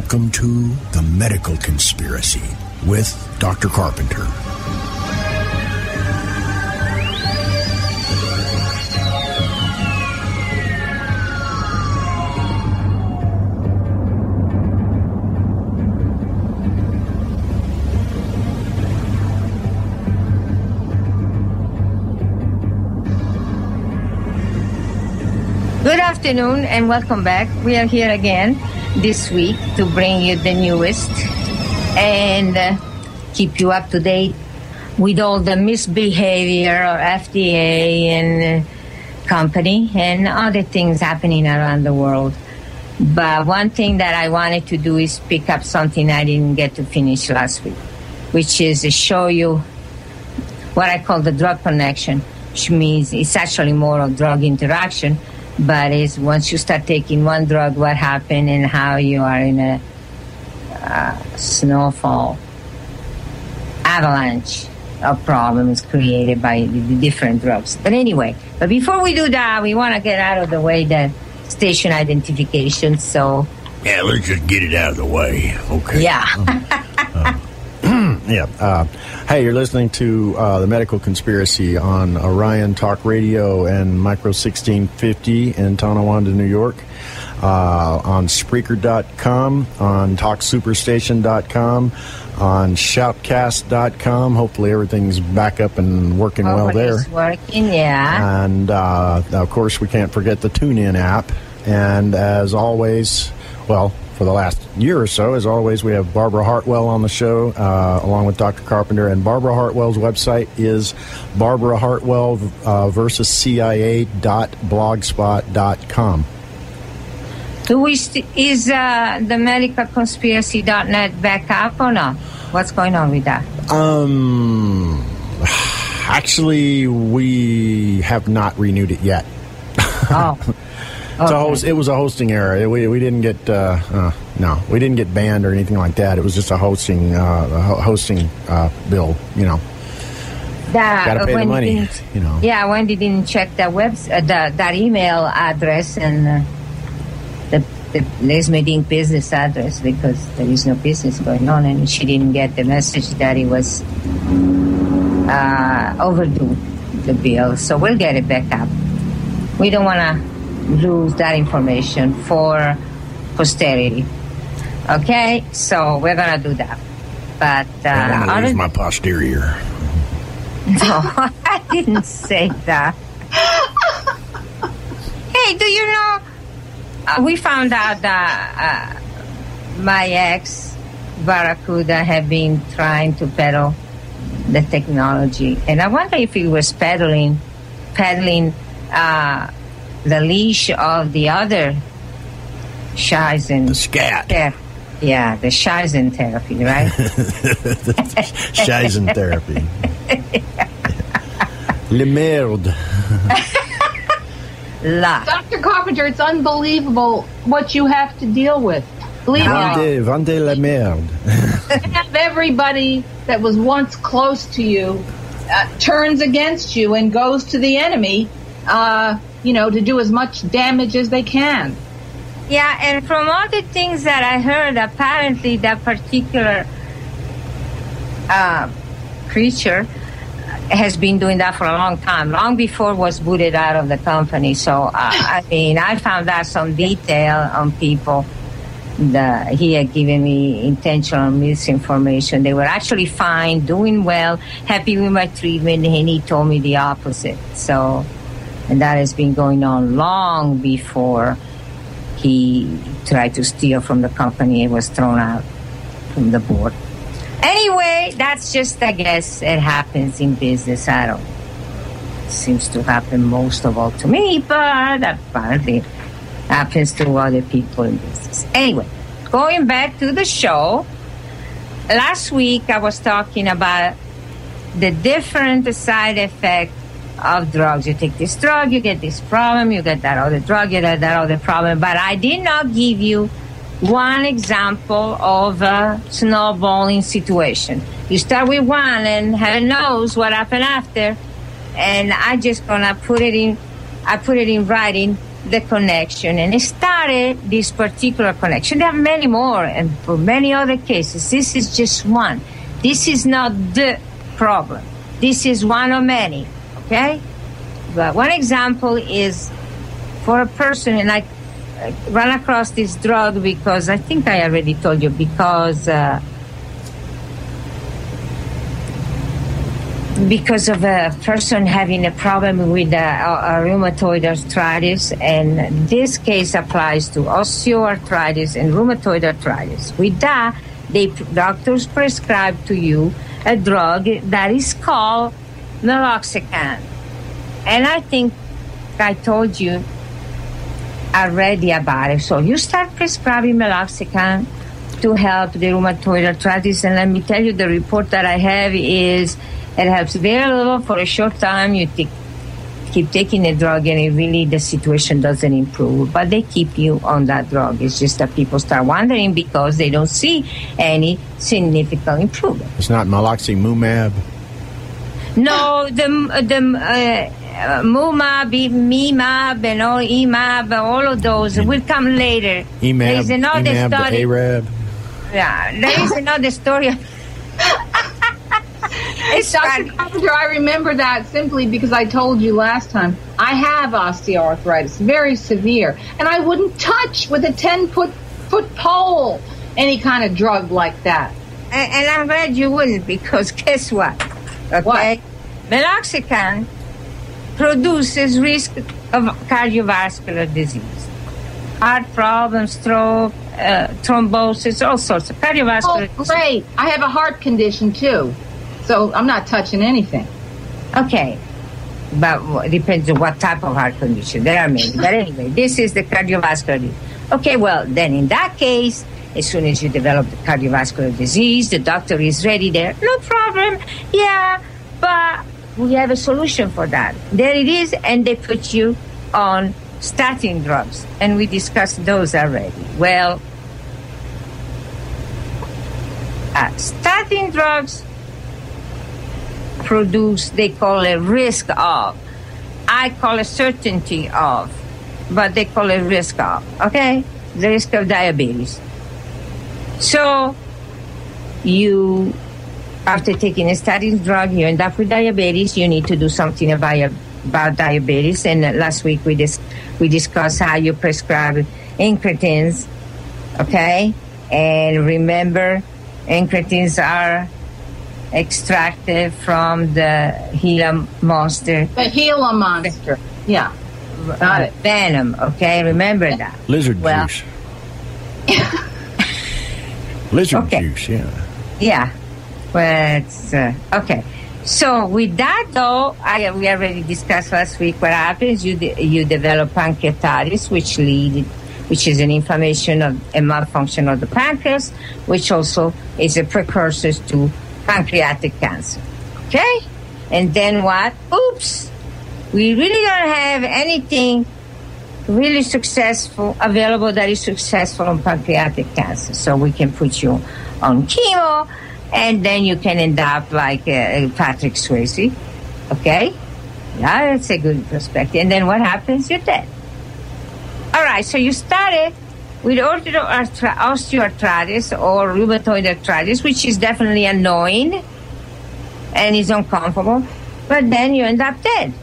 Welcome to The Medical Conspiracy with Dr. Carpenter. Good afternoon and welcome back. We are here again this week to bring you the newest and keep you up to date with all the misbehavior of FDA and company and other things happening around the world. But one thing that I wanted to do is pick up something I didn't get to finish last week, which is to show you what I call the drug connection, which means it's actually more of drug interaction. But it's once you start taking one drug, what happened and how you are in a snowfall avalanche of problems created by the different drugs. But anyway, but before we do that, we want to get out of the way the station identification. So yeah, let's just get it out of the way. Okay. Yeah. Hey, you're listening to The Medical Conspiracy on Orion Talk Radio and Micro 1650 in Tonawanda, New York, on Spreaker.com, on TalkSuperstation.com, on Shoutcast.com. Hopefully everything's back up and working well there. It's working, yeah. And, of course, we can't forget the TuneIn app. And as always, well, for the last year or so, as always, we have Barbara Hartwell on the show, along with Dr. Carpenter. And Barbara Hartwell's website is Barbara Hartwell versus CIA.blogspot.com. Is the medicalconspiracy.net back up or not? What's going on with that? Actually, we have not renewed it yet. Oh. Okay. It was a hosting error. We didn't get we didn't get banned or anything like that. It was just a hosting bill. You know, gotta pay the money. You know. Yeah, Wendy didn't check that that email address and the Les Medin business address because there is no business going on, and she didn't get the message that it was overdue, the bill. So we'll get it back up. We don't want to lose that information for posterity. Okay, so we're gonna do that. But I'm gonna lose my posterior. No, I didn't say that. Hey, do you know? We found out that my ex Barracuda had been trying to peddle the technology, and I wonder if he was peddling the leash of the other Shizen. The scat. Yeah, the Shizen therapy, right? Shizen therapy. Le merde. Dr. Carpenter, it's unbelievable what you have to deal with. Believe me. Vendez la merde. Have everybody that was once close to you turns against you and goes to the enemy, to do as much damage as they can. Yeah, and from all the things that I heard, apparently that particular creature has been doing that for a long time, long before it was booted out of the company. So, I found out some detail on people that he had given me intentional misinformation. They were actually fine, doing well, happy with my treatment, and he told me the opposite. So, and that has been going on long before he tried to steal from the company and was thrown out from the board. Anyway, that's just, I guess, it happens in business. It seems to happen most of all to me, but apparently happens to other people in business. Anyway, going back to the show, last week I was talking about the different side effects of drugs. You take this drug, you get this problem, you get that other drug, you get that other problem. But I did not give you one example of a snowballing situation. You start with one and heaven knows what happened after. And I just gonna put it in writing the connection and started this particular connection. There are many more, and for many other cases, this is just one. This is not the problem. This is one of many, okay? But one example is for a person, and I ran across this drug because I think I already told you, because of a person having a problem with a rheumatoid arthritis, and this case applies to osteoarthritis and rheumatoid arthritis. With that, doctors prescribe to you a drug that is called meloxicam. And I think I told you already about it. So you start prescribing meloxicam to help the rheumatoid arthritis, and let me tell you, the report that I have is it helps very little for a short time. You keep taking the drug, and the situation doesn't improve. But they keep you on that drug. It's just that people start wondering because they don't see any significant improvement. It's not meloxicam. No, the Mumab, Mimab, and all Emab, all of those will come later. Emab, there is another Emab, story. the Arab. Yeah, there is another story. Dr. Carpenter, I remember that simply because I told you last time I have osteoarthritis, very severe, and I wouldn't touch with a 10-foot pole any kind of drug like that. And I'm glad you wouldn't, because guess what? Okay, what? Meloxicam produces risk of cardiovascular disease, heart problems, stroke, thrombosis, all sorts of cardiovascular disease. Great. I have a heart condition too. So I'm not touching anything. Okay. But it depends on what type of heart condition. There are many. But anyway, this is the cardiovascular disease. Okay, well, then in that case, as soon as you develop the cardiovascular disease, the doctor is ready there. No problem. Yeah, but we have a solution for that. There it is, and they put you on statin drugs. And we discussed those already. Well, statin drugs produce, they call it risk of. I call it certainty of, but they call it risk of, okay? The risk of diabetes. So you, after taking a statin drug, you end up with diabetes. You need to do something about diabetes. And last week we discussed how you prescribe incretins, okay? And remember, incretins are extracted from the Gila monster. The Gila monster. Yeah. Got it. Venom, okay? Remember that. Lizard juice. Lizard juice, yeah. Yeah. Well, it's, okay. So with that, though, we already discussed last week what happens. You develop pancreatitis, which is an inflammation of a malfunction of the pancreas, which also is a precursor to pancreatic cancer. Okay? And then what? Oops! We really don't have anything really successful available that is successful on pancreatic cancer. So we can put you on chemo, and then you can end up like Patrick Swayze. Okay? Yeah, that's a good perspective. And then what happens? You're dead. All right, so you started with osteoarthritis or rheumatoid arthritis, which is definitely annoying and is uncomfortable, but then you end up dead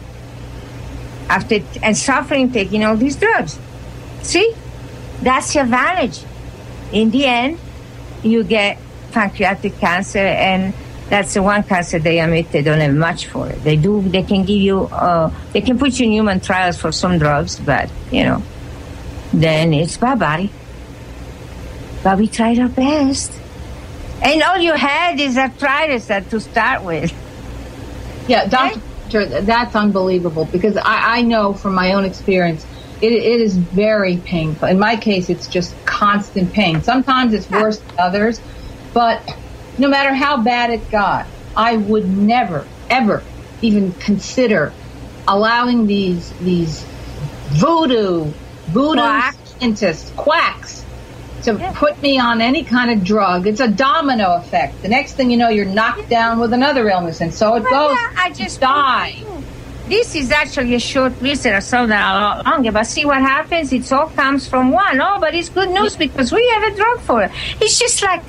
and suffering taking all these drugs. See? That's the advantage. In the end, you get pancreatic cancer, and that's the one cancer they admit they don't have much for it. They can give you, they can put you in human trials for some drugs, but, then it's bye-bye. But we tried our best. And all you had is arthritis to start with. Yeah, Doctor, that's unbelievable, because I know from my own experience, it is very painful. In my case, it's just constant pain. Sometimes it's worse than others, but no matter how bad it got, I would never, ever even consider allowing these voodoo scientists, quacks, to put me on any kind of drug. It's a domino effect. The next thing you know, you're knocked down with another illness, and so it goes. I just die. this is actually a short list. There are some that are a lot longer, but see what happens? It all comes from one. Oh, but it's good news because we have a drug for it. It's just like,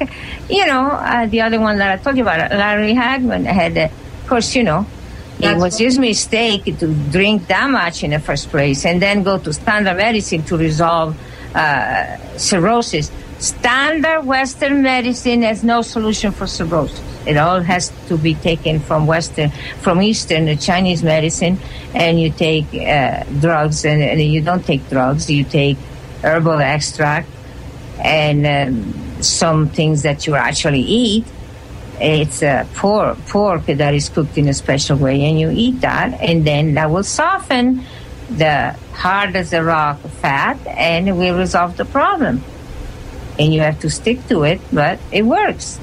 the other one that I told you about, Larry Hagman had, of course, it was his mistake to drink that much in the first place and then go to standard medicine to resolve cirrhosis. Standard Western medicine has no solution for cirrhosis. It all has to be taken from Eastern, the Chinese medicine, and you take drugs, and you don't take drugs. You take herbal extract and some things that you actually eat. It's pork that is cooked in a special way, and you eat that, and then that will soften the hard as a rock fat, and it will resolve the problem. And you have to stick to it, but it works.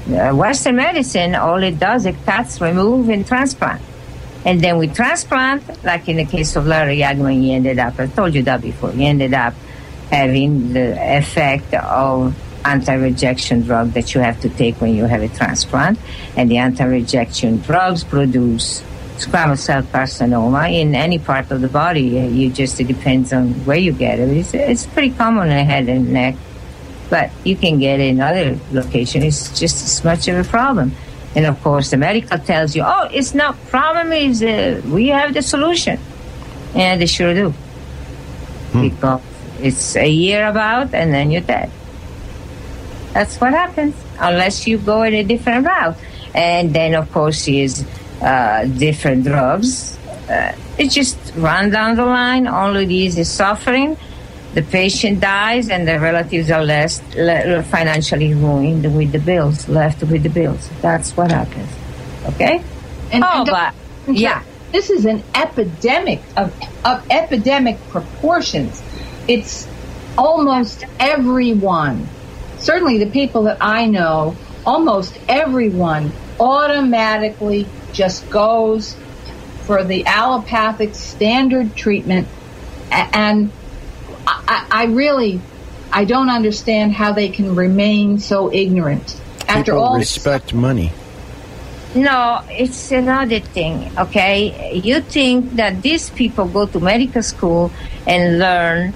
Western medicine, all it does, it cuts, remove, and transplant. And then with transplant, like in the case of Larry Hagman, he ended up, I told you that before, he ended up having the effect of anti-rejection drug that you have to take when you have a transplant. And the anti-rejection drugs produce squamous cell carcinoma in any part of the body. It depends on where you get it. It's pretty common in the head and neck. But you can get it in other locations. It's just as much of a problem. And, of course, the medical tells you, it's not problem. We have the solution. And they sure do. Because it's a year about, and then you're dead. That's what happens, unless you go in a different route. And then, of course, is different drugs. It just run down the line. All of these is suffering. The patient dies, and the relatives are financially ruined with the bills, left with the bills. That's what happens. Okay? This is an epidemic of epidemic proportions. It's almost everyone, certainly the people that I know, almost everyone automatically just goes for the allopathic standard treatment, and I don't understand how they can remain so ignorant. After People all, respect money. No, it's another thing, okay? You think that these people go to medical school and learn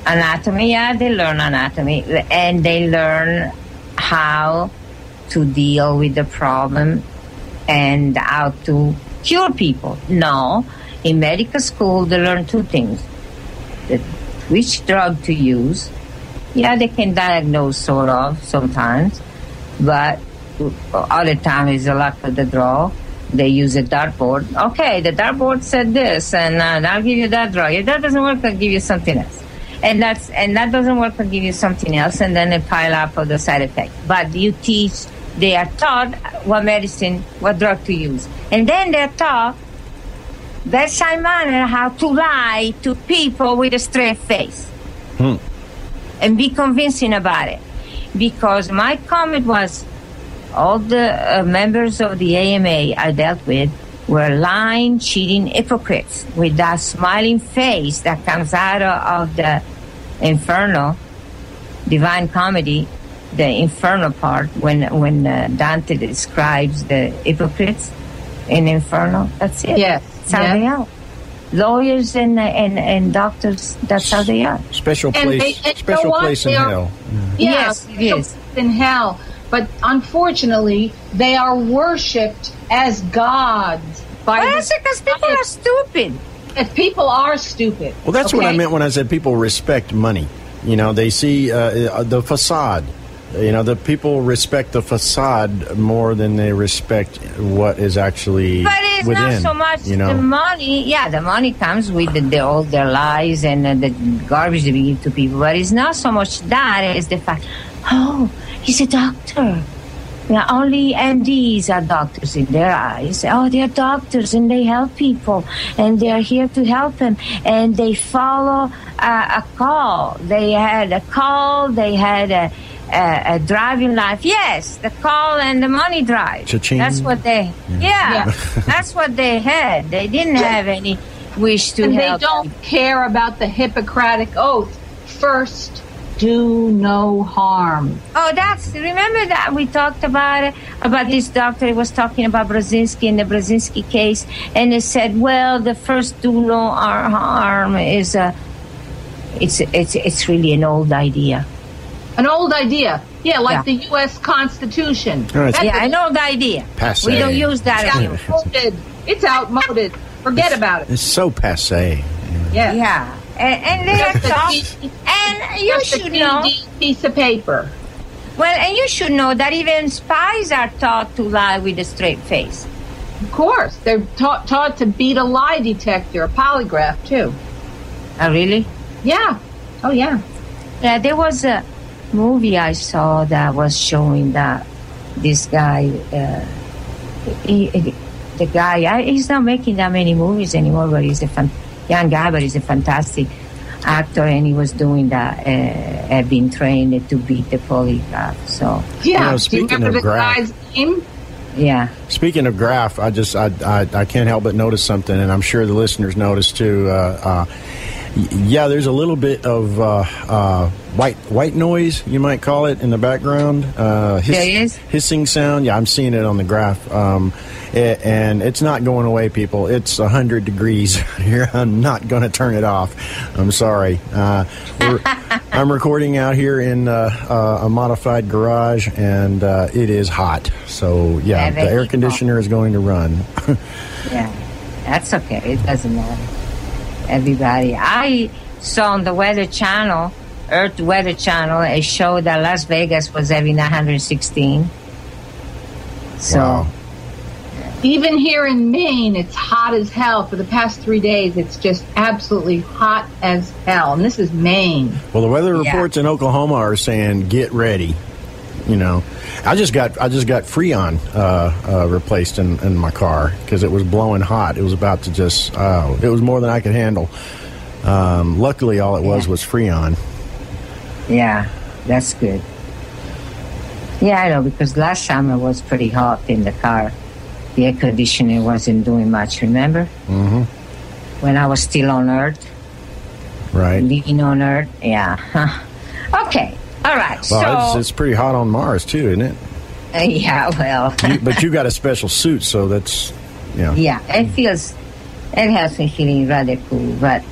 anatomy. Yeah, they learn anatomy, and they learn how to deal with the problem and how to cure people. No, in medical school, they learn two things. Which drug to use. Yeah, they can diagnose sort of sometimes, but other time is the luck of the draw. They use a dartboard. Okay, the dartboard said this, and I'll give you that drug. If that doesn't work, I'll give you something else. And that doesn't work, I'll give you something else, and then they pile up of the side effects. But they are taught what drug to use. And then they're taught bedside manner how to lie to people with a straight face. And be convincing about it. Because my comment was, all the members of the AMA I dealt with were lying, cheating hypocrites with that smiling face that comes out of the Inferno, Divine Comedy, the Inferno part, when Dante describes the hypocrites in Inferno. That's it. Yes. That's how they are. Lawyers and doctors, that's how they are. Special place in hell. Yes, it is. In hell. But unfortunately, they are worshipped as gods. Because people are stupid. If people are stupid. Well, that's what I meant when I said people respect money. They see the facade. The people respect the facade more than they respect what is actually within. But it's not so much the money. Yeah, the money comes with all their lies and the garbage they give to people. But it's not so much that. It's the fact, he's a doctor. Only MDs are doctors in their eyes. They're doctors and they help people and they're here to help them. And they follow a call. They had a call. They had a driving life. Yes, the call and the money drive. Cha-ching. That's what they. Yeah, that's what they had. They didn't have any wish to help. And they don't care about the Hippocratic Oath. First, do no harm. Oh, remember that we talked about this doctor was talking about Brzezinski and the Brzezinski case, and they said, well, the first do no harm is it's really an old idea. An old idea. Yeah, like the U.S. Constitution. Right. An old idea. Passé. We don't use that anymore. It's outmoded. Forget about it. It's so passé. Yeah. Yeah. And they are talking. And you should know. Piece of paper. Well, and you should know that even spies are taught to lie with a straight face. Of course. They're taught to beat a lie detector, a polygraph, too. Oh, really? Yeah. Oh, yeah. Yeah, there was a movie I saw that was showing that this guy, he's not making that many movies anymore, but he's a young guy, but he's a fantastic actor, and he was doing that, had been trained to beat the polygraph. So yeah, speaking of Graf, yeah. Speaking of Graf, I can't help but notice something, and I'm sure the listeners noticed too. Yeah, there's a little bit of white noise, you might call it, in the background. There is? Hissing sound. Yeah, I'm seeing it on the graph. And it's not going away, people. It's 100 degrees here. I'm not going to turn it off. I'm sorry. I'm recording out here in a modified garage, and it is hot. So, yeah, the air conditioner is going to run. Yeah, that's okay. It doesn't matter. Everybody. I saw on the Weather Channel, Earth Weather Channel, a show that Las Vegas was having 116. So, wow. Even here in Maine, it's hot as hell. For the past 3 days, it's just absolutely hot as hell. And this is Maine. Well, the weather reports in Oklahoma are saying get ready. You know, I just got Freon replaced in my car because it was blowing hot. It was about to just it was more than I could handle. Luckily, all it was Freon. Yeah, that's good. Yeah, I know, because last summer was pretty hot in the car. The air conditioner wasn't doing much, remember? Mm-hmm. When I was still on Earth. Right. Living on Earth, yeah. Okay, all right. Well, so it's pretty hot on Mars, too, isn't it? Yeah, well. But you got a special suit, so that's, yeah. Yeah, it has me feeling rather cool, but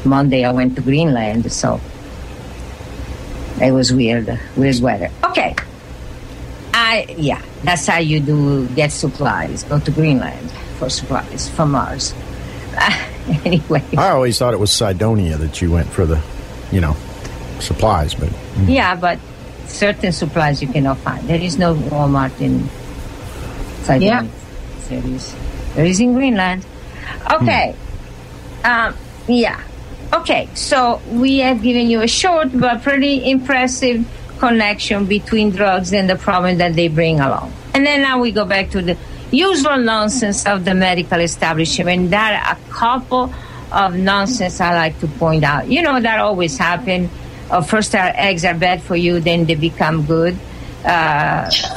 Monday I went to Greenland, so it was weird weather. Okay. That's how you get supplies. Go to Greenland for supplies from Mars. Anyway. I always thought it was Cydonia that you went for the, supplies, but... Yeah, but certain supplies you cannot find. There is no Walmart in Cydonia. Yeah. There is in Greenland. Okay. Okay, so we have given you a short but pretty impressive connection between drugs and the problem that they bring along. And then now we go back to the usual nonsense of the medical establishment. There are a couple of nonsense I like to point out. That always happens. First, our eggs are bad for you, then they become good.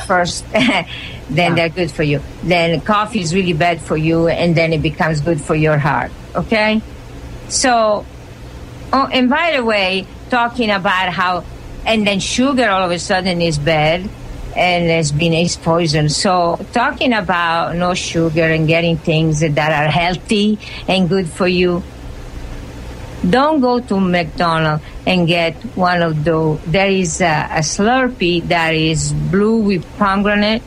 First, then they're good for you. Then coffee is really bad for you, and then it becomes good for your heart. Okay? So, and by the way, talking about how, and then sugar all of a sudden is bad, and it's poison. So talking about no sugar and getting things that are healthy and good for you, don't go to McDonald's and get one of those. There is a Slurpee that is blue with pomegranate.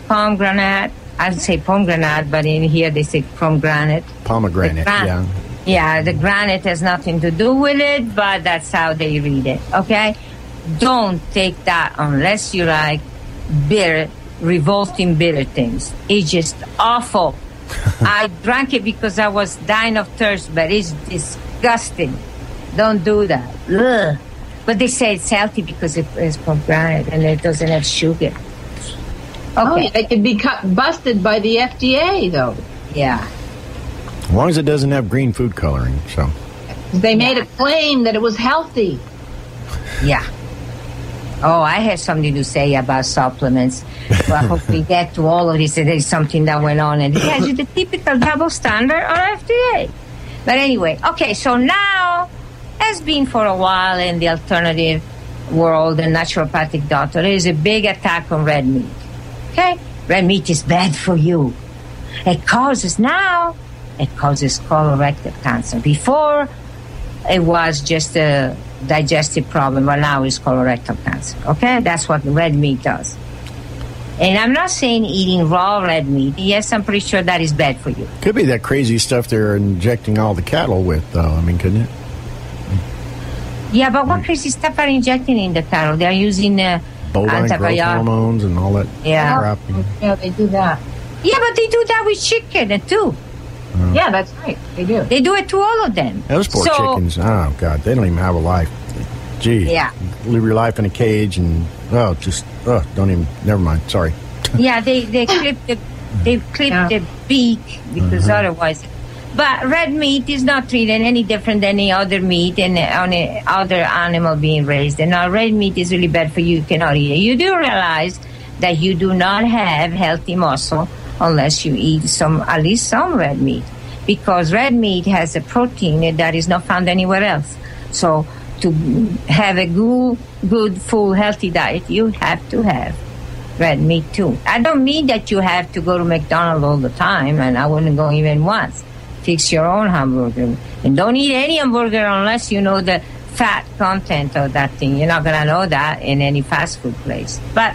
I'd say pomegranate, but in here they say pomegranate. Pomegranate, yeah. Yeah, the granite has nothing to do with it, but that's how they read it, okay? Don't take that unless you like bitter, revolting bitter things. It's just awful. I drank it because I was dying of thirst, but it's disgusting. Don't do that. Ugh. But they say it's healthy because it's pomegranate and it doesn't have sugar. Okay. It can be busted by the FDA, though. Yeah. As long as it doesn't have green food coloring, so. They made a claim that it was healthy. Yeah. Oh, I have something to say about supplements. Well, I hope we get to all of this. There's something that went on, and it has the typical double standard on FDA. But anyway, okay, so now has been for a while in the alternative world, the naturopathic doctor. There is a big attack on red meat. Okay? Red meat is bad for you. It causes colorectal cancer. Before, it was just a digestive problem, but now it's colorectal cancer. Okay? That's what red meat does. And I'm not saying eating raw red meat. Yes, I'm pretty sure that is bad for you. Could be that crazy stuff they're injecting all the cattle with, though. I mean, couldn't it? Yeah, but what crazy stuff are injecting in the cattle? They're using bovine growth hormones and all that crap. Yeah, they do that. Yeah, but they do that with chicken, too. Yeah, that's right. They do. They do it to all of them. Those poor chickens. Oh, God. They don't even have a life. Gee. Yeah. Live your life in a cage and, don't even, never mind. Sorry. Yeah, they clip the beak because otherwise. But red meat is not treated any different than any other meat and any other animal being raised. And now red meat is really bad for you. You cannot eat it. You do realize that you do not have healthy muscle unless you eat at least some red meat, because red meat has a protein that is not found anywhere else. So to have a good, full, healthy diet, you have to have red meat too. I don't mean that you have to go to McDonald's all the time, and I wouldn't go even once. Fix your own hamburger. And don't eat any hamburger unless you know the fat content of that thing. You're not going to know that in any fast food place. But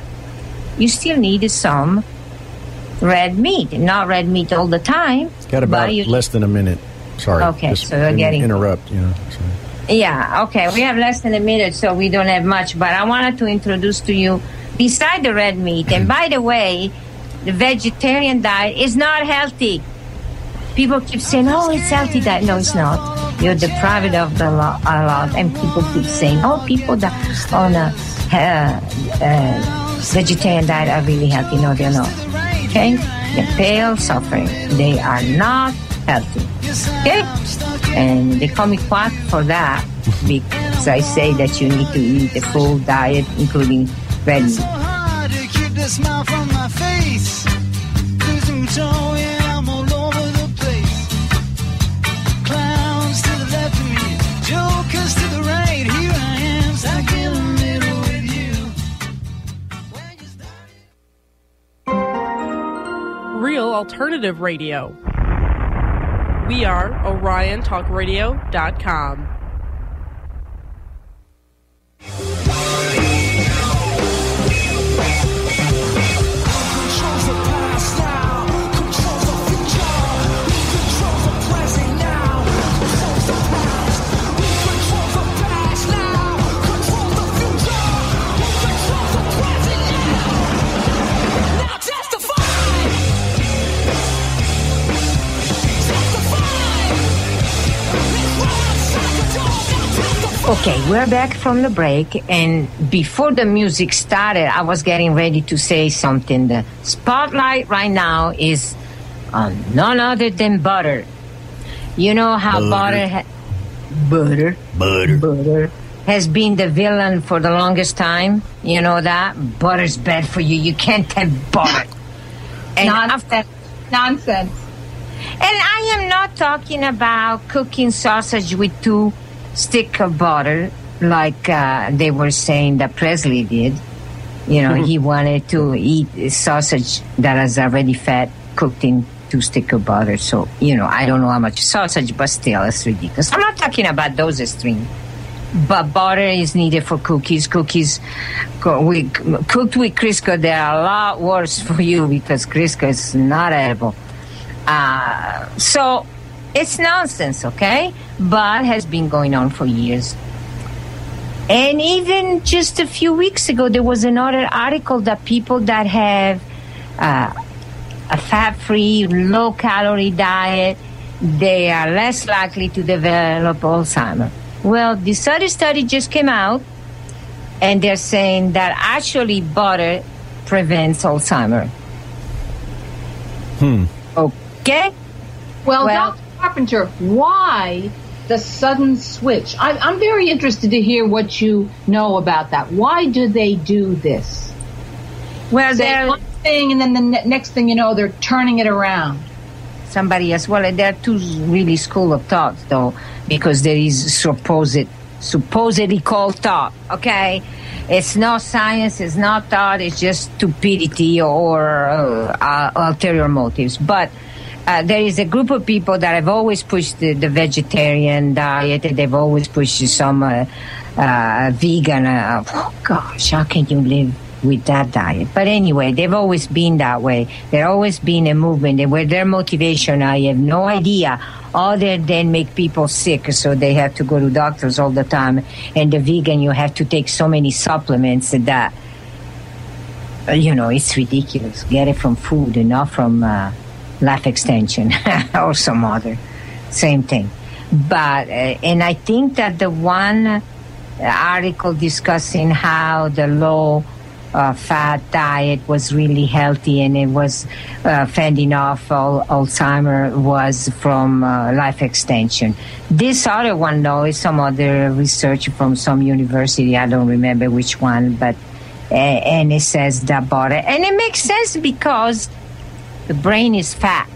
you still need some red meat. Not red meat all the time. Got about less than a minute. Sorry. Okay, so you're getting... Interrupt, Sorry. Yeah, okay. We have less than a minute, so we don't have much. But I wanted to introduce to you, beside the red meat, and by the way, the vegetarian diet is not healthy. People keep saying, it's healthy diet. No, it's not. You're deprived of a lot. And people keep saying, people that on a vegetarian diet are really healthy. No, they're not. Okay? They're pale, suffering. They are not healthy. Okay? And they call me quack for that, because I say that you need to eat a full diet, including red meat. Real alternative radio. We are OrionTalkRadio.com. Okay, we're back from the break, and before the music started, I was getting ready to say something. The spotlight right now is on none other than butter. You know how butter has been the villain for the longest time? You know that? Butter's bad for you. You can't have butter. And Nonsense. And I am not talking about cooking sausage with 2 sticks of butter, like they were saying that Presley did. He wanted to eat sausage that is already fat, cooked in 2 sticks of butter. So, I don't know how much sausage, but still, it's ridiculous. I'm not talking about those extremes. But butter is needed for cookies. Cookies cooked with Crisco, they are a lot worse for you because Crisco is not edible. So it's nonsense, okay? But has been going on for years. And even just a few weeks ago, there was another article that people that have a fat-free, low-calorie diet, they are less likely to develop Alzheimer's. Well, this other study just came out, and they're saying that actually butter prevents Alzheimer's. Okay? Well, Dr. Carpenter, why the sudden switch? I'm very interested to hear what you know about that. Why do they do this? Well, say one thing, and then the next thing you know, they're turning it around. somebody else. Well, there are two really school of thought, though, because there is supposedly called thought, okay? It's not science, it's not thought, it's just stupidity or ulterior motives. But there is a group of people that have always pushed the vegetarian diet. They've always pushed some vegan. Oh, gosh, how can you live with that diet? But anyway, they've always been that way. There's always been a movement. And where their motivation, I have no idea, other than make people sick, so they have to go to doctors all the time. And the vegan, you have to take so many supplements that, it's ridiculous. Get it from food and not from life extension or some other. Same thing. But, and I think that the one article discussing how the low fat diet was really healthy and it was fending off Alzheimer was from life extension. This other one, though, is some other research from some university. I don't remember which one, but and it says that about it. And it makes sense because the brain is fat.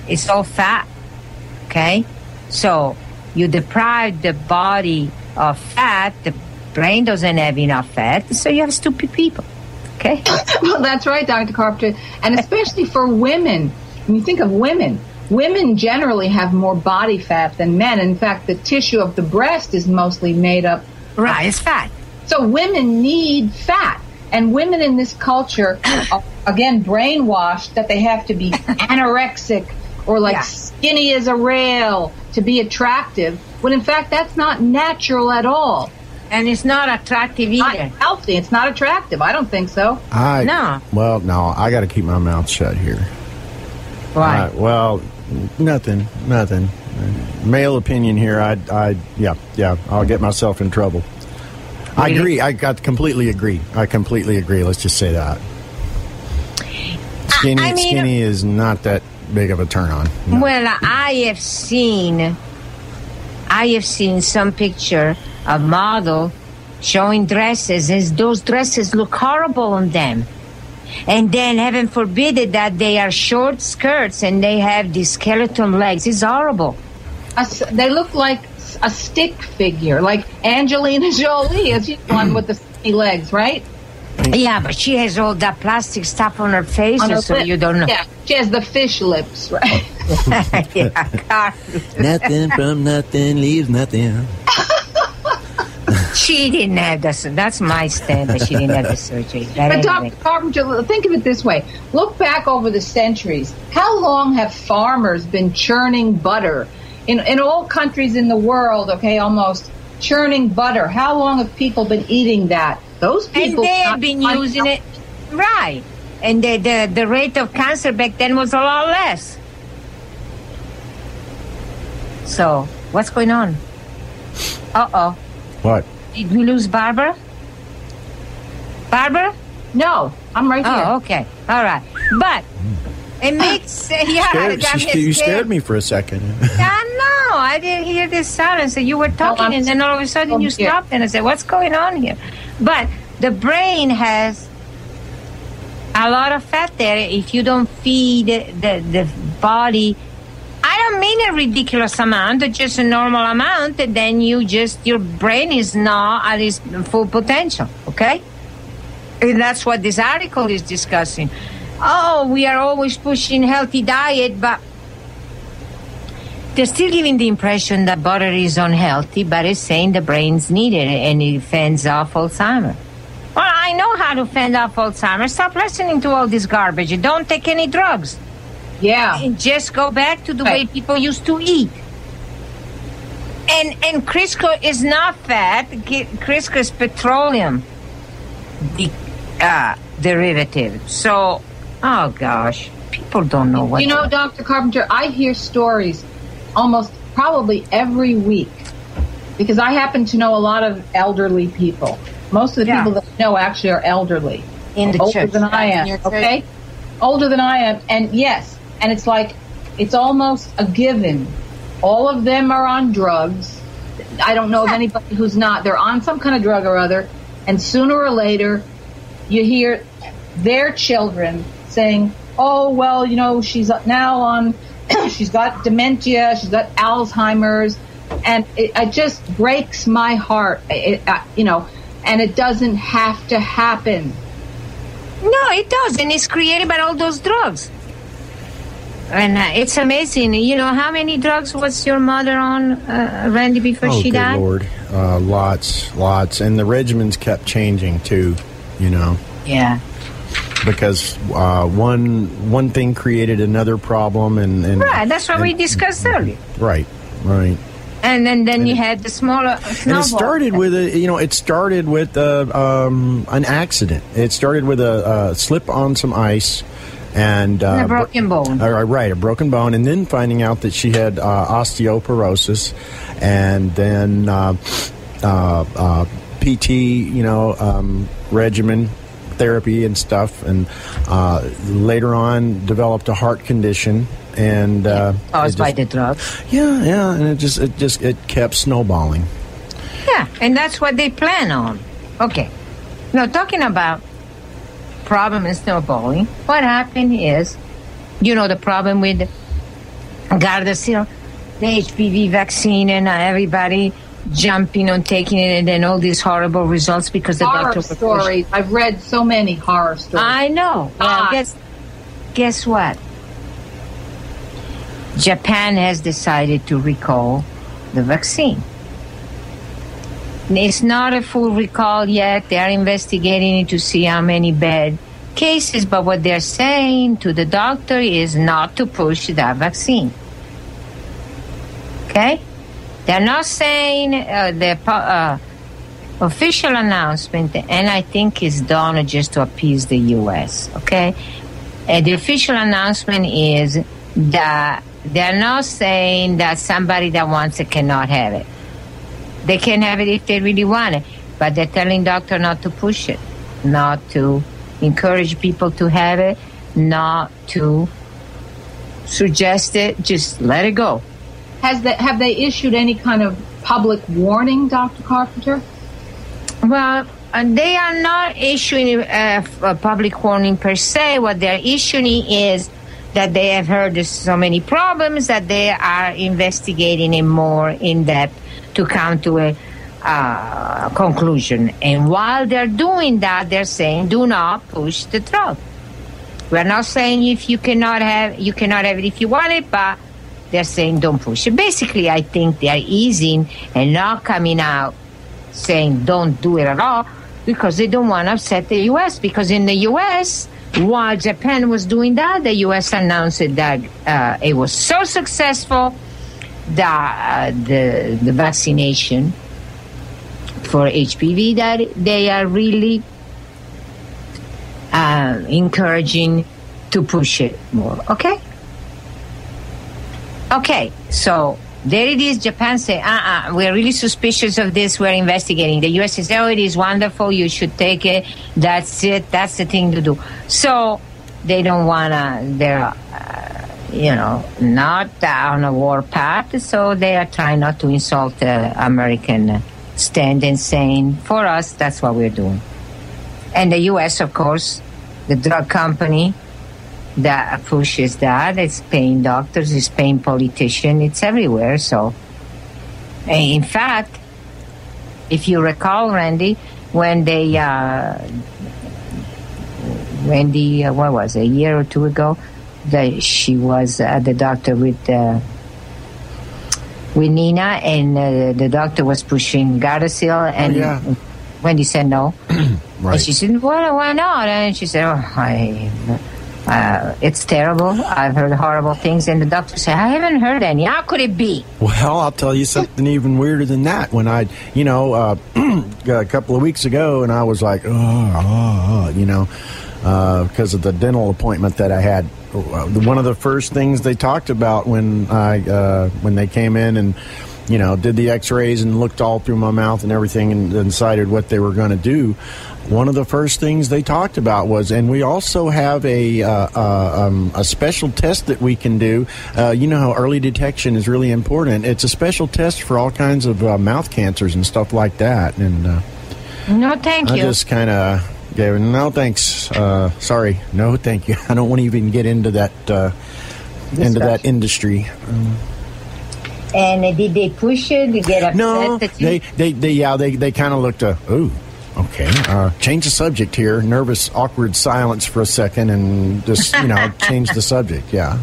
It's all fat, okay? So you deprive the body of fat, the brain doesn't have enough fat, so you have stupid people, okay? Well, that's right, Dr. Carpenter. And especially for women, when you think of women generally have more body fat than men. In fact, the tissue of the breast is mostly made up. Right, it's fat. So women need fat. And women in this culture are, again, brainwashed that they have to be anorexic or skinny as a rail to be attractive, when in fact that's not natural at all. And it's not attractive either. Not healthy. It's not attractive. I don't think so. No. Well, no, I got to keep my mouth shut here. Why? Well, nothing. Male opinion here. I'll get myself in trouble. Really? I agree. I completely agree. Let's just say that. Skinny is not that big of a turn on. No. Well, I have seen some picture of model showing dresses, as those dresses look horrible on them. And then, heaven forbid it, that they are short skirts and they have these skeleton legs. It's horrible. They look like a stick figure, like Angelina Jolie is one with the skinny legs, right? Yeah, but she has all that plastic stuff on her face, so you don't know. Yeah, she has the fish lips, right? Nothing from nothing leaves nothing. She didn't have this. That's my stand, that she didn't have the surgery. But anyway. Dr. Carpenter, think of it this way. Look back over the centuries. How long have farmers been churning butter? In all countries in the world, okay, almost churning butter. How long have people been eating that? Those people... And they have been using it. Right. And the rate of cancer back then was a lot less. So, what's going on? Uh-oh. What? Did we lose Barbara? Barbara? No, I'm right here. Oh, okay. All right. But it makes... You scared me for a second. I didn't hear this sound. I said, you were talking, and then all of a sudden you stopped, and I said, what's going on here? But the brain has a lot of fat there. If you don't feed the body... I don't mean a ridiculous amount, just a normal amount, and then your brain is not at its full potential, okay? And that's what this article is discussing. Oh, we are always pushing healthy diet, but they're still giving the impression that butter is unhealthy, but it's saying the brain's needed and it fends off Alzheimer. Well, I know how to fend off Alzheimer. Stop listening to all this garbage. Don't take any drugs. Yeah. And just go back to the way people used to eat. And Crisco is not fat. Crisco is petroleum derivative. So, oh gosh, people don't know what. You know, Dr. Carpenter, I hear stories almost probably every week because I happen to know a lot of elderly people. Most of the people that I know actually are elderly. In the older church. than I am, okay? Older than I am. And yes, and it's like, it's almost a given. All of them are on drugs. I don't know of anybody who's not. They're on some kind of drug or other. And sooner or later, you hear their children saying, oh, well, she's now on she's got dementia, she's got Alzheimer's, and it just breaks my heart. And it doesn't have to happen. No, it does, and it's created by all those drugs. And it's amazing. You know, how many drugs was your mother on, Randy, before she died? Oh, good Lord. Lots. And the regimens kept changing, too, you know. Yeah. Because one thing created another problem. And right, that's what we discussed earlier. Right. And then you had the smaller snowball. And it started with an accident. It started with a slip on some ice. And a broken bone. Right, a broken bone. And then finding out that she had osteoporosis. And then PT, regimen, therapy and stuff. And later on developed a heart condition. And caused by the drugs. Yeah, and it kept snowballing. Yeah, and that's what they plan on. Okay. Now, talking about problem in snowballing, what happened is, you know, the problem with Gardasil, the HPV vaccine, and everybody jumping on taking it, and then all these horrible results because the horror stories. I've read so many horror stories. I know. Well, guess what? Japan has decided to recall the vaccine. It's not a full recall yet. They are investigating it to see how many bad cases, but what they're saying to the doctor is not to push that vaccine. Okay? They're not saying the official announcement, and I think it's done just to appease the U.S., okay? The official announcement is that they're not saying that somebody that wants it cannot have it. They can have it if they really want it, but they're telling doctor not to push it, not to encourage people to have it, not to suggest it, just let it go. Have they issued any kind of public warning, Dr. Carpenter? Well, they are not issuing a public warning per se. What they're issuing is that they have heard so many problems that they are investigating it more in depth to come to a conclusion. And while they're doing that, they're saying, do not push the drug. We're not saying if you cannot have it if you want it, but they're saying don't push it. Basically, I think they're easing and not coming out saying don't do it at all because they don't want to upset the U.S. Because in the U.S., while Japan was doing that, the U.S. announced that it was so successful that the vaccination for HPV that they are really encouraging to push it more. Okay, so there it is. Japan say, we're really suspicious of this. We're investigating. The U.S. says, it is wonderful. You should take it. That's it. That's the thing to do. So they don't want to, they're, not on a war path. So they are trying not to insult the American stand and saying, for us, that's what we're doing. And the U.S., of course, the drug company that pushes that, it's paying doctors, it's paying politicians, it's everywhere. So, in fact, if you recall, Randy, when they, what was it, a year or two ago, she was at the doctor with Nina, and the doctor was pushing Gardasil, and Wendy said no. Right. And she said, why not? And she said, it's terrible. I've heard horrible things. And the doctor said, I haven't heard any. How could it be? Well, I'll tell you something even weirder than that. When a couple of weeks ago, and I was like, because of the dental appointment that I had. One of the first things they talked about when they came in and, did the x-rays and looked all through my mouth and everything and decided what they were going to do. One of the first things they talked about was, and we also have a special test that we can do. You know how early detection is really important. It's a special test for all kinds of mouth cancers and stuff like that. And no, thank you. I just kind of gave no thanks. Sorry, no thank you. I don't want to even get into that into that industry. And did they push you to get upset? No, that you... they kind of looked, okay, change the subject here. Nervous, awkward silence for a second, and just, change the subject. Yeah.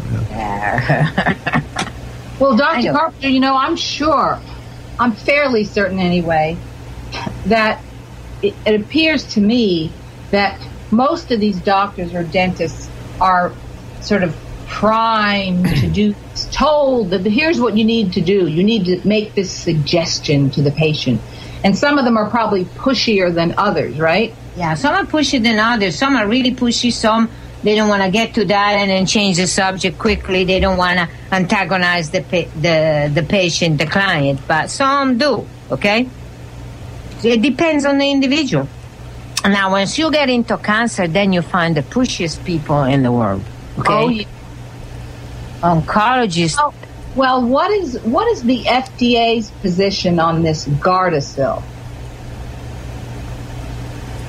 Well, Dr. Carpenter, I'm fairly certain anyway, that it appears to me that most of these doctors or dentists are sort of primed to do, told that here's what you need to do. You need to make this suggestion to the patient. And some of them are probably pushier than others, right? Yeah, some are pushier than others. Some are really pushy. Some, they don't want to get to that and then change the subject quickly. They don't want to antagonize the patient, the client. But some do, okay? It depends on the individual. Now, once you get into cancer, then you find the pushiest people in the world, okay? Oh, yeah. Oncologists. Oh, well, what is the FDA's position on this Gardasil?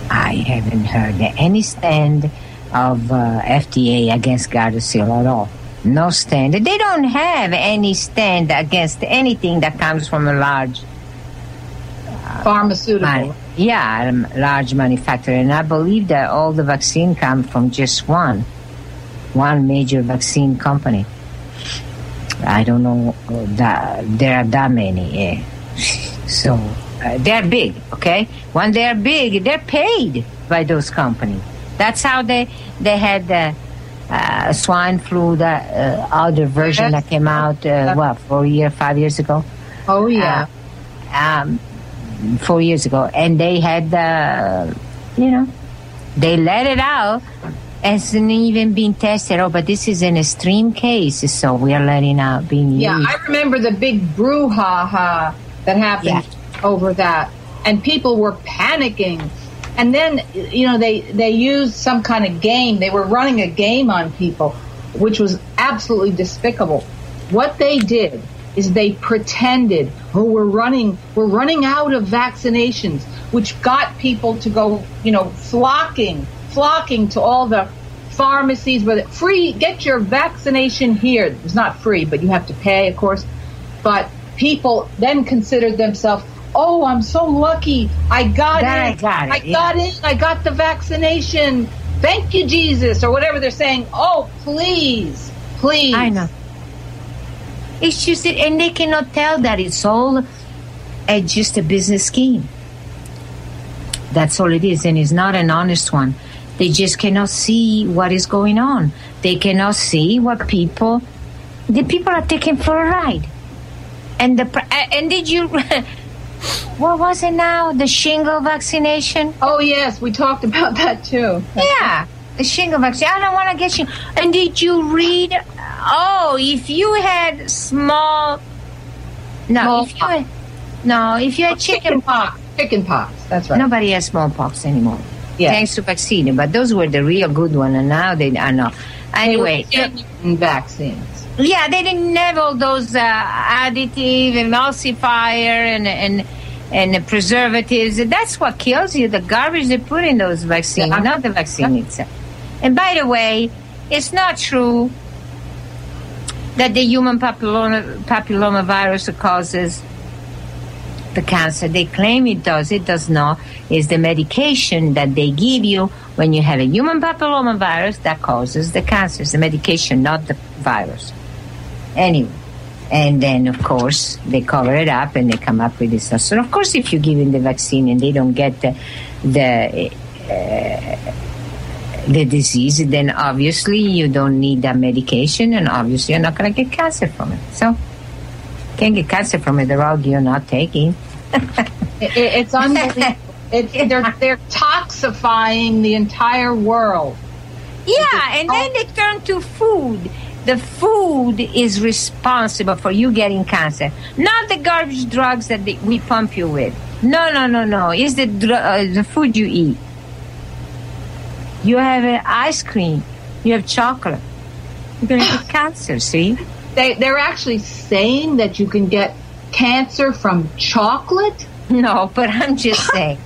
I haven't heard any stand of FDA against Gardasil at all. No stand. They don't have any stand against anything that comes from a large pharmaceutical. Large manufacturer. And I believe that all the vaccine come from just one major vaccine company. I don't know that there are that many. So they're big, okay? When they're big, they're paid by those companies. That's how they had the swine flu, the other version that came out, 5 years ago? Oh, yeah. 4 years ago. And they had, they let it out. Hasn't even been tested. But this is an extreme case, so we are letting out being used. Yeah, I remember the big brouhaha that happened over that, and people were panicking. And then, they used some kind of game. They were running a game on people, which was absolutely despicable. What they did is they pretended, we're running out of vaccinations, which got people to go, flocking to all the pharmacies where free, get your vaccination here. It's not free, but you have to pay, of course. But people then considered themselves, oh, I'm so lucky. I got it. I got the vaccination. Thank you, Jesus, or whatever they're saying. Oh, please. I know. It's just, and they cannot tell that it's all just a business scheme. That's all it is, and it's not an honest one. They just cannot see what is going on. They cannot see what the people are taking for a ride. And did you, what was it now? The shingle vaccination? Oh, yes, we talked about that too. Yeah, the shingle vaccine. I don't want to get shingle. And did you read, if you had if you had chicken pox. Chicken pox, that's right. Nobody has smallpox anymore. Yeah. Thanks to vaccine, but those were the real good one, and now they are not. Anyway, vaccines. Yeah, they didn't have all those additive, emulsifier, and preservatives. That's what kills you. The garbage they put in those vaccines, not the vaccine itself. And by the way, it's not true that the human papilloma virus causes the cancer. They claim it does. It does not. It's the medication that they give you when you have a human papilloma virus that causes the cancer. It's the medication, not the virus. Anyway, and then, of course, they cover it up and they come up with this stuff. So, of course, if you give them the vaccine and they don't get the disease, then obviously you don't need that medication, and obviously you're not going to get cancer from it. So, can't get cancer from a drug you're not taking. It's unbelievable. They're toxifying the entire world. Yeah, and then they turn to food. The food is responsible for you getting cancer, not the garbage drugs that we pump you with. No. It's the food you eat. You have ice cream. You have chocolate. You're going to get cancer, see? They're actually saying that you can get cancer from chocolate? No, but I'm just saying.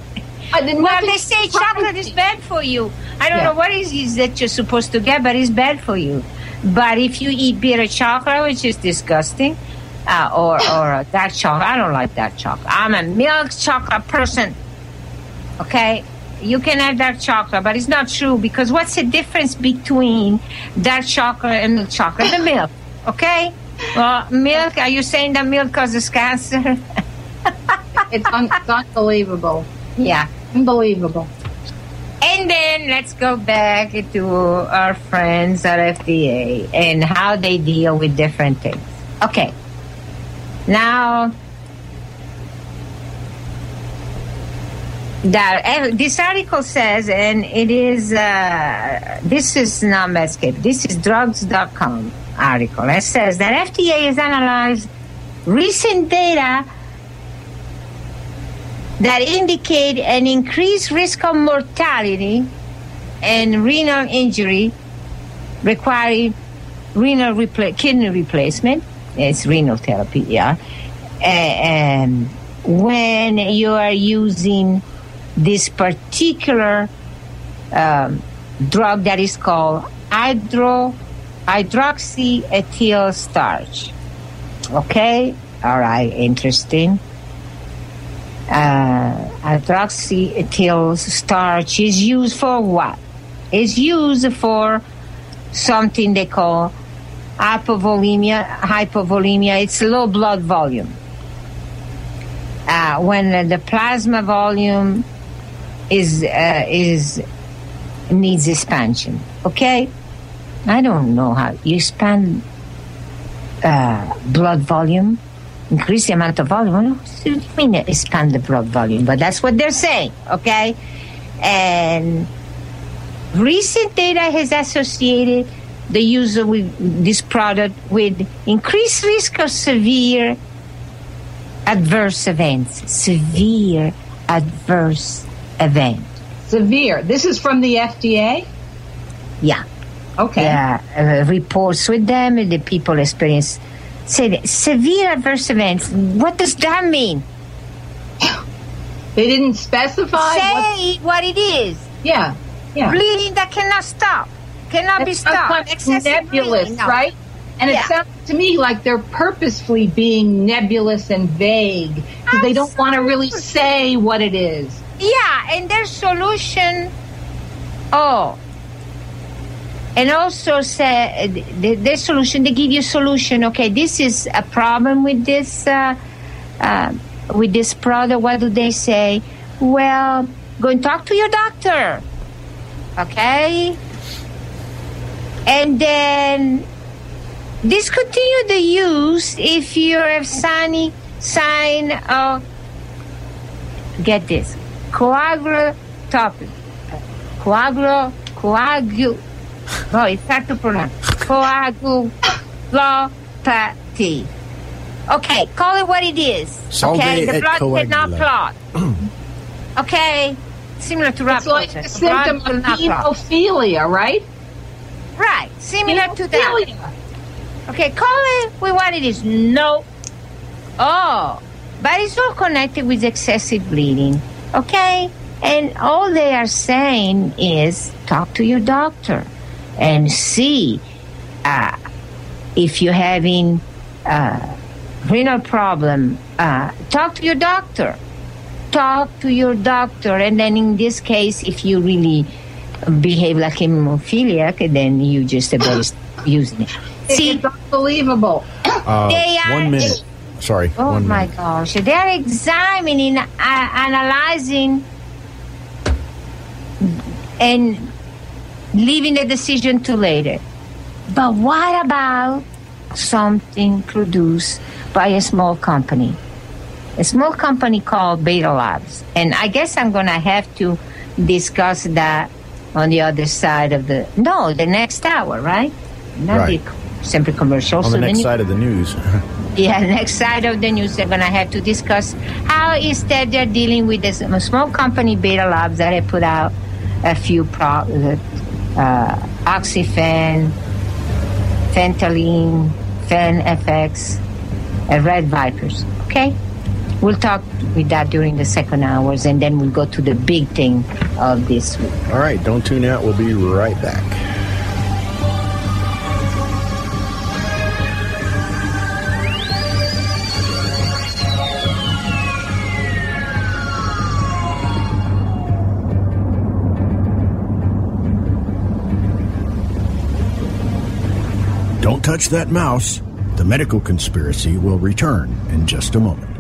They say chocolate is bad for you. I don't know what it is that you're supposed to get, but it's bad for you. But if you eat bitter chocolate, which is disgusting, or dark chocolate, I don't like dark chocolate. I'm a milk chocolate person. Okay? You can have dark chocolate, but it's not true, because what's the difference between dark chocolate and milk chocolate? The milk. Okay? Well, milk, are you saying that milk causes cancer? It's unbelievable. Yeah. Unbelievable. And then let's go back to our friends at FDA and how they deal with different things. Okay. Now, this article says, and it is, this is not Medscape, this is drugs.com article. It says that FDA has analyzed recent data that indicate an increased risk of mortality and renal injury requiring kidney replacement. It's renal therapy, yeah. And when you are using this particular drug that is called hydroxyethyl starch. Okay? All right, interesting. Hydroxyethyl starch is used for what? It's used for something they call hypovolemia. It's low blood volume. When the plasma volume needs expansion. Okay? I don't know how you expand blood volume. Increase the amount of volume. What do you mean expand the blood volume? But that's what they're saying, okay? And recent data has associated the use of this product with increased risk of severe adverse events. Severe adverse event. Severe. This is from the FDA? Yeah. Okay. Reports with them, and the people experience severe adverse events. What does that mean? They didn't specify? Say what it is. Yeah. Bleeding that cannot stop. Cannot be stopped. Excessive nebulous, bleeding, no. Right? And it sounds to me like they're purposefully being nebulous and vague because they don't want to really say what it is. Yeah, and their solution... And also say their solution, they give you a solution. Okay, this is a problem with this product. What do they say? Well, go and talk to your doctor. Okay? And then discontinue the use if you have sign of, get this, coagulopathy. Oh, it's hard to pronounce. Coagulopathy. Okay, call it what it is. Okay, the blood cannot clot. Okay, similar to it's like a symptom of hemophilia, right? Right, similar to that. Okay, call it with what it is. No. Oh, but it's all connected with excessive bleeding. Okay, and all they are saying is talk to your doctor and see if you're having renal problem. Talk to your doctor. And then in this case, if you really behave like hemophiliac, then you just about using it. See, it's unbelievable. 1 minute. Sorry. Oh my gosh. They're examining, analyzing, and leaving the decision to later. But what about something produced by a small company? A small company called Beta Labs. And I guess I'm going to have to discuss that on the other side of the next hour, right? Not right. Simply commercial. On the next side of the news. Yeah, next side of the news, they're going to have to discuss how instead they're dealing with this small company, Beta Labs, that have put out a few Oxyfen, Phenterline, FenFX, Red Vipers. Okay? We'll talk with that during the second hours, and then we'll go to the big thing of this week. All right, don't tune out. We'll be right back. Don't touch that mouse. The Medical Conspiracy will return in just a moment.